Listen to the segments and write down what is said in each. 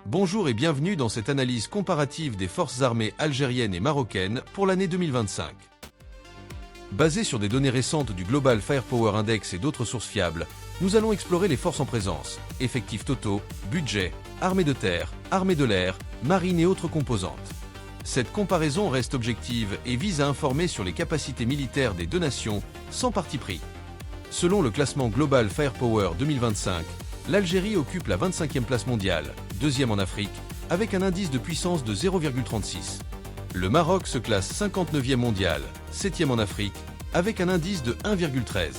Bonjour et bienvenue dans cette analyse comparative des forces armées algériennes et marocaines pour l'année 2025. Basée sur des données récentes du Global Firepower Index et d'autres sources fiables, nous allons explorer les forces en présence, effectifs totaux, budget, armée de terre, armée de l'air, marine et autres composantes. Cette comparaison reste objective et vise à informer sur les capacités militaires des deux nations, sans parti pris. Selon le classement Global Firepower 2025, l'Algérie occupe la 25e place mondiale, deuxième en Afrique, avec un indice de puissance de 0,36. Le Maroc se classe 59e mondial, 7e en Afrique, avec un indice de 1,13.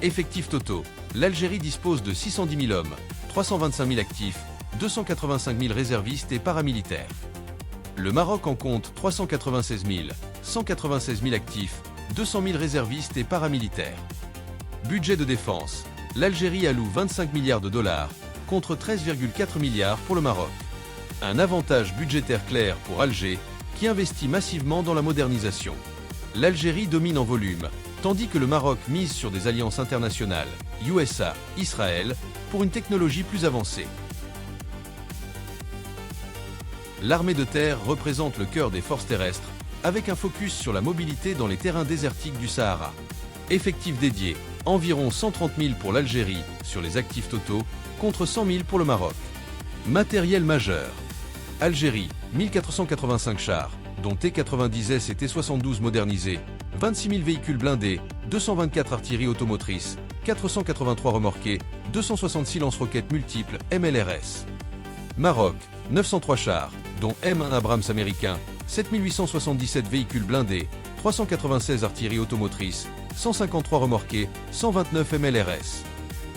Effectifs totaux, l'Algérie dispose de 610 000 hommes, 325 000 actifs, 285 000 réservistes et paramilitaires. Le Maroc en compte 396 000, 196 000 actifs, 200 000 réservistes et paramilitaires. Budget de défense, l'Algérie alloue 25 milliards de dollars, contre 13,4 milliards pour le Maroc. Un avantage budgétaire clair pour Alger, qui investit massivement dans la modernisation. L'Algérie domine en volume, tandis que le Maroc mise sur des alliances internationales, USA, Israël, pour une technologie plus avancée. L'armée de terre représente le cœur des forces terrestres, avec un focus sur la mobilité dans les terrains désertiques du Sahara. Effectifs dédiés, environ 130 000 pour l'Algérie sur les actifs totaux, contre 100 000 pour le Maroc. Matériel majeur. Algérie, 1485 chars, dont T-90S et T-72 modernisés, 26 000 véhicules blindés, 224 artilleries automotrices, 483 remorqués, 266 lance-roquettes multiples MLRS. Maroc, 903 chars, dont M1 Abrams américain, 7877 véhicules blindés, 396 artilleries automotrices, 153 remorqués, 129 MLRS.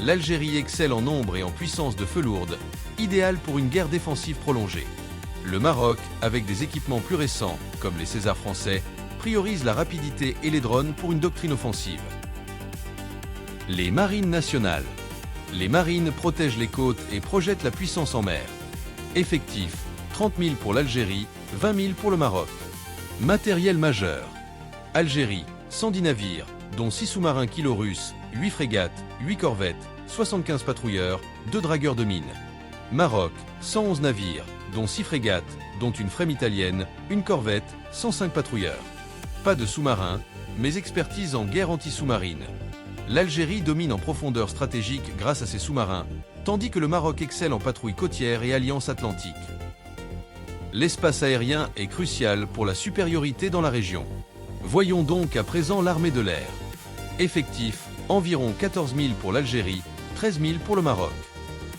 L'Algérie excelle en nombre et en puissance de feu lourde, idéale pour une guerre défensive prolongée. Le Maroc, avec des équipements plus récents, comme les Césars français, priorise la rapidité et les drones pour une doctrine offensive. Les marines nationales. Les marines protègent les côtes et projettent la puissance en mer. Effectifs, 30 000 pour l'Algérie, 20 000 pour le Maroc. Matériel majeur. Algérie, 110 navires, dont 6 sous-marins kilo-russes, 8 frégates, 8 corvettes, 75 patrouilleurs, 2 dragueurs de mines. Maroc, 111 navires, dont 6 frégates, dont une frème italienne, une corvette, 105 patrouilleurs. Pas de sous-marins, mais expertise en guerre anti-sous-marine. L'Algérie domine en profondeur stratégique grâce à ses sous-marins, tandis que le Maroc excelle en patrouille côtière et alliance atlantique. L'espace aérien est crucial pour la supériorité dans la région. Voyons donc à présent l'armée de l'air. Effectifs, environ 14 000 pour l'Algérie, 13 000 pour le Maroc.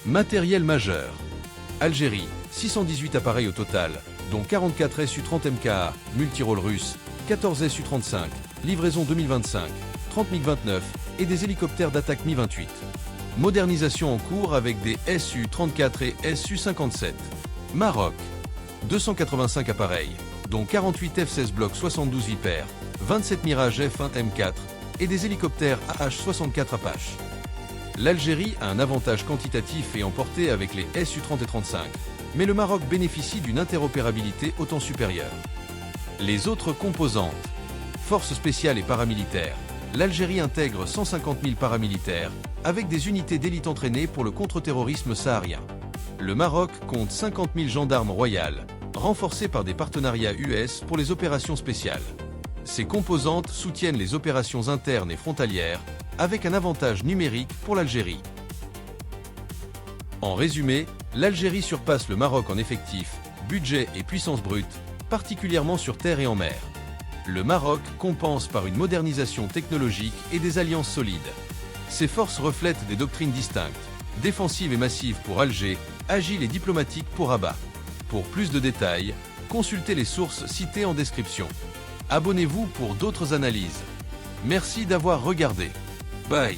Matériel majeur. Algérie, 618 appareils au total, dont 44 Su-30 MKA, multirôle russe, 14 Su-35, livraison 2025, 30 MiG-29 et des hélicoptères d'attaque Mi-28. Modernisation en cours avec des Su-34 et Su-57. Maroc, 285 appareils, dont 48 F-16 Block 72 Viper, 27 Mirage F-1 M4 et des hélicoptères AH-64 Apache. L'Algérie a un avantage quantitatif et en portée avec les Su-30 et 35, mais le Maroc bénéficie d'une interopérabilité autant supérieure. Les autres composantes. Forces spéciales et paramilitaires. L'Algérie intègre 150 000 paramilitaires, avec des unités d'élite entraînées pour le contre-terrorisme saharien. Le Maroc compte 50 000 gendarmes royales, renforcés par des partenariats US pour les opérations spéciales. Ces composantes soutiennent les opérations internes et frontalières, avec un avantage numérique pour l'Algérie. En résumé, l'Algérie surpasse le Maroc en effectifs, budget et puissance brute, particulièrement sur terre et en mer. Le Maroc compense par une modernisation technologique et des alliances solides. Ses forces reflètent des doctrines distinctes, défensives et massives pour Alger, agiles et diplomatiques pour Rabat. Pour plus de détails, consultez les sources citées en description. Abonnez-vous pour d'autres analyses. Merci d'avoir regardé. Bye.